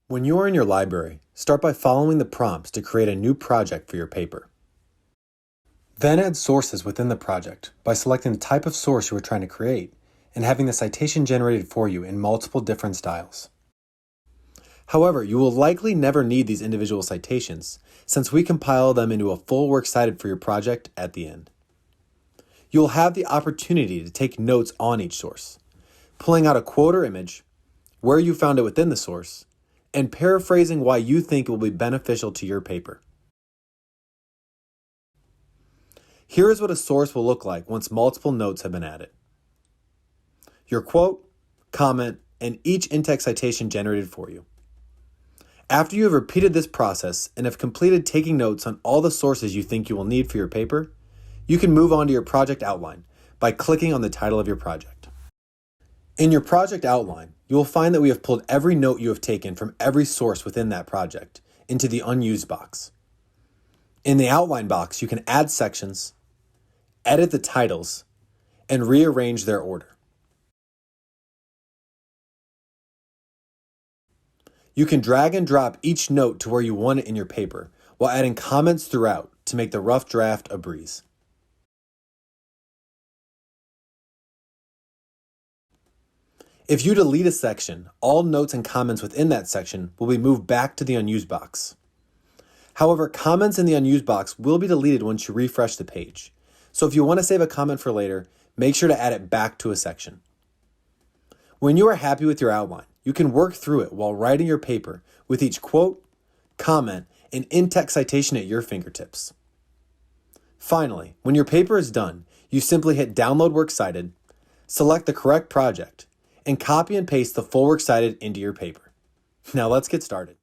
When you are in your library, start by following the prompts to create a new project for your paper. Then add sources within the project by selecting the type of source you are trying to create and having the citation generated for you in multiple different styles. However, you will likely never need these individual citations since we compile them into a full works cited for your project at the end. You will have the opportunity to take notes on each source, pulling out a quote or image, where you found it within the source, and paraphrasing why you think it will be beneficial to your paper. Here is what a source will look like once multiple notes have been added. Your quote, comment, and each in-text citation generated for you. After you have repeated this process and have completed taking notes on all the sources you think you will need for your paper, you can move on to your project outline by clicking on the title of your project. In your project outline, you will find that we have pulled every note you have taken from every source within that project into the unused box. In the outline box, you can add sections, edit the titles, and rearrange their order. You can drag and drop each note to where you want it in your paper while adding comments throughout to make the rough draft a breeze. If you delete a section, all notes and comments within that section will be moved back to the unused box. However, comments in the unused box will be deleted once you refresh the page. So if you want to save a comment for later, make sure to add it back to a section. When you are happy with your outline, you can work through it while writing your paper with each quote, comment, and in-text citation at your fingertips. Finally, when your paper is done, you simply hit Download Works Cited, select the correct project, and copy and paste the full works cited into your paper. Now let's get started.